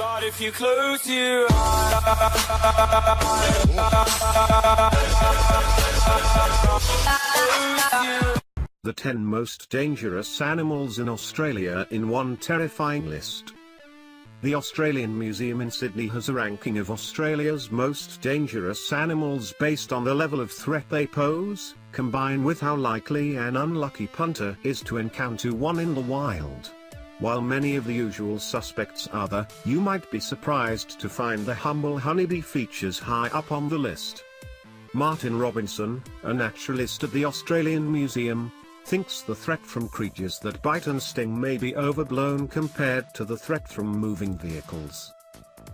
But if you close your eyes, the 10 most dangerous animals in Australia in one terrifying list. The Australian Museum in Sydney has a ranking of Australia's most dangerous animals based on the level of threat they pose, combined with how likely an unlucky punter is to encounter one in the wild. While many of the usual suspects are there, you might be surprised to find the humble honeybee features high up on the list. Martyn Robinson, a naturalist at the Australian Museum, thinks the threat from creatures that bite and sting may be overblown compared to the threat from moving vehicles.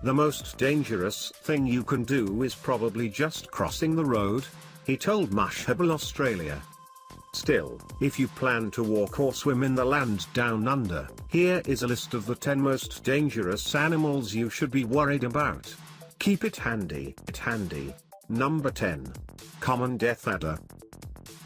The most dangerous thing you can do is probably just crossing the road, he told Mashable Australia. Still, if you plan to walk or swim in the land down under, here is a list of the 10 most dangerous animals you should be worried about. Keep it handy. Number 10. Common death adder.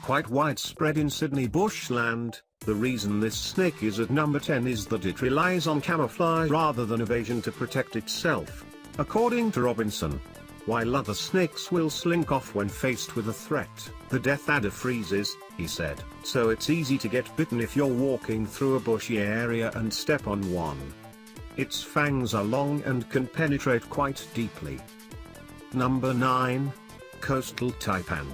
Quite widespread in Sydney bushland, the reason this snake is at number 10 is that it relies on camouflage rather than evasion to protect itself, according to Robinson. While other snakes will slink off when faced with a threat, the death adder freezes, he said, so it's easy to get bitten if you're walking through a bushy area and step on one. Its fangs are long and can penetrate quite deeply. Number 9. Coastal taipan.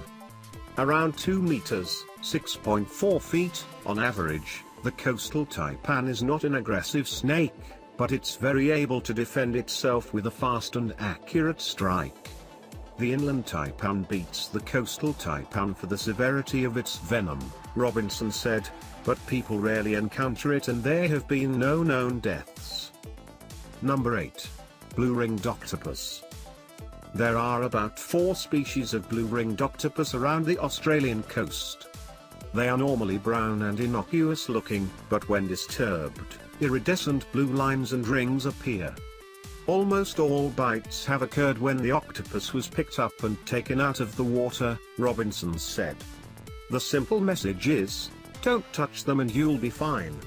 Around 2 meters, 6.4 feet, on average, the coastal taipan is not an aggressive snake, but it's very able to defend itself with a fast and accurate strike. The inland taipan beats the coastal taipan for the severity of its venom, Robinson said, but people rarely encounter it and there have been no known deaths. Number 8. Blue-ringed octopus. There are about 4 species of blue-ringed octopus around the Australian coast. They are normally brown and innocuous looking, but when disturbed, iridescent blue lines and rings appear. Almost all bites have occurred when the octopus was picked up and taken out of the water, Robinson said. The simple message is, don't touch them and you'll be fine.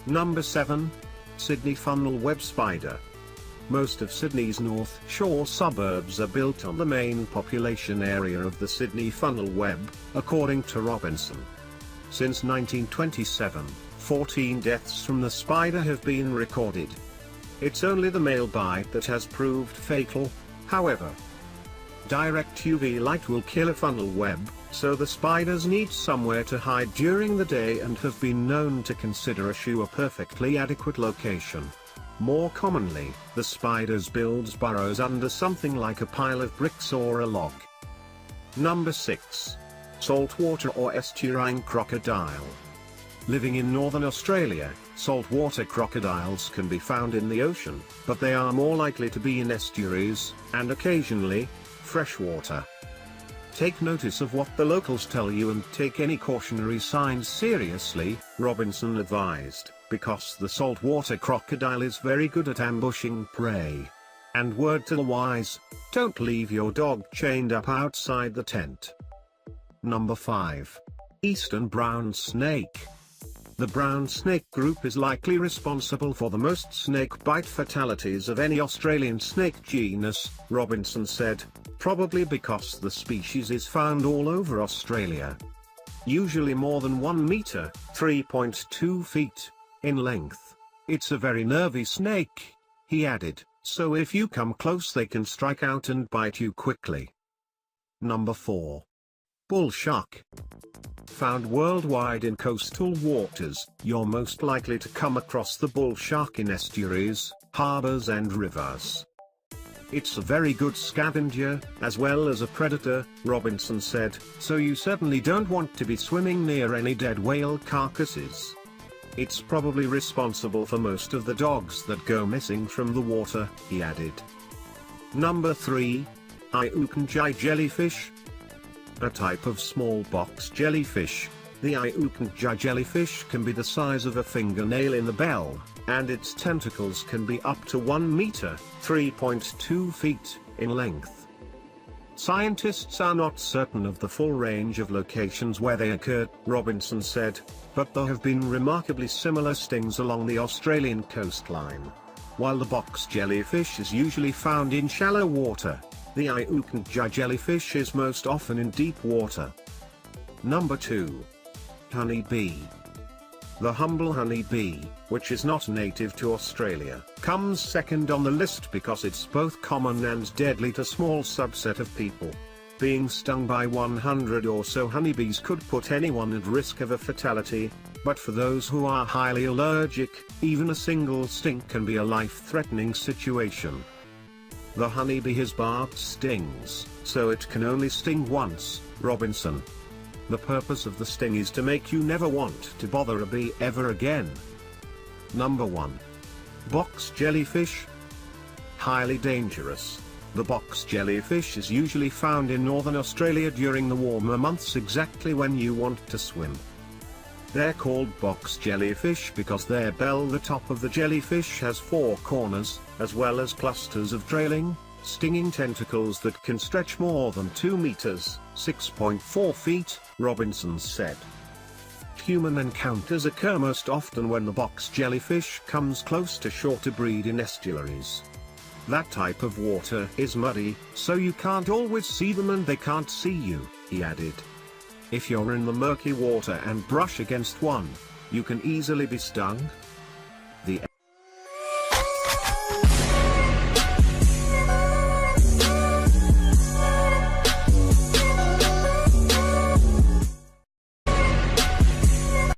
Number 7. Sydney funnel web spider. Most of Sydney's North Shore suburbs are built on the main population area of the Sydney funnel web, according to Robinson. Since 1927, 14 deaths from the spider have been recorded. It's only the male bite that has proved fatal, however. Direct UV light will kill a funnel web, so the spiders need somewhere to hide during the day and have been known to consider a shoe a perfectly adequate location. More commonly, the spiders builds burrows under something like a pile of bricks or a log. Number 6. Saltwater or estuarine crocodile. Living in northern Australia, saltwater crocodiles can be found in the ocean, but they are more likely to be in estuaries, and occasionally, freshwater. Take notice of what the locals tell you and take any cautionary signs seriously, Robinson advised, because the saltwater crocodile is very good at ambushing prey. And word to the wise, don't leave your dog chained up outside the tent. Number 5. Eastern brown snake. The brown snake group is likely responsible for the most snake bite fatalities of any Australian snake genus, Robinson said, probably because the species is found all over Australia. Usually more than 1 meter, 3.2 feet, in length. It's a very nervy snake, he added, so if you come close they can strike out and bite you quickly. Number 4. Bull shark. Found worldwide in coastal waters, you're most likely to come across the bull shark in estuaries, harbors and rivers. It's a very good scavenger, as well as a predator, Robinson said, so you certainly don't want to be swimming near any dead whale carcasses. It's probably responsible for most of the dogs that go missing from the water, he added. Number 3. Iukengi jellyfish. A type of small box jellyfish, the Iukengi jellyfish can be the size of a fingernail in the bell, and its tentacles can be up to 1 meter, 3.2 feet, in length. Scientists are not certain of the full range of locations where they occur, Robinson said, but there have been remarkably similar stings along the Australian coastline. While the box jellyfish is usually found in shallow water, the Iukandja jellyfish is most often in deep water. Number 2. Honeybee. The humble honeybee, which is not native to Australia, comes second on the list because it's both common and deadly to small subset of people. Being stung by 100 or so honeybees could put anyone at risk of a fatality, but for those who are highly allergic, even a single sting can be a life-threatening situation. The honeybee has barbed stings, so it can only sting once. Robinson. The purpose of the sting is to make you never want to bother a bee ever again. Number 1. Box jellyfish. Highly dangerous. The box jellyfish is usually found in northern Australia during the warmer months, exactly when you want to swim. They're called box jellyfish because their bell, the top of the jellyfish, has 4 corners, as well as clusters of trailing, stinging tentacles that can stretch more than 2 meters, 6.4 feet, Robinson said. Human encounters occur most often when the box jellyfish comes close to shore to breed in estuaries. That type of water is muddy, so you can't always see them and they can't see you, he added. If you're in the murky water and brush against one, you can easily be stung.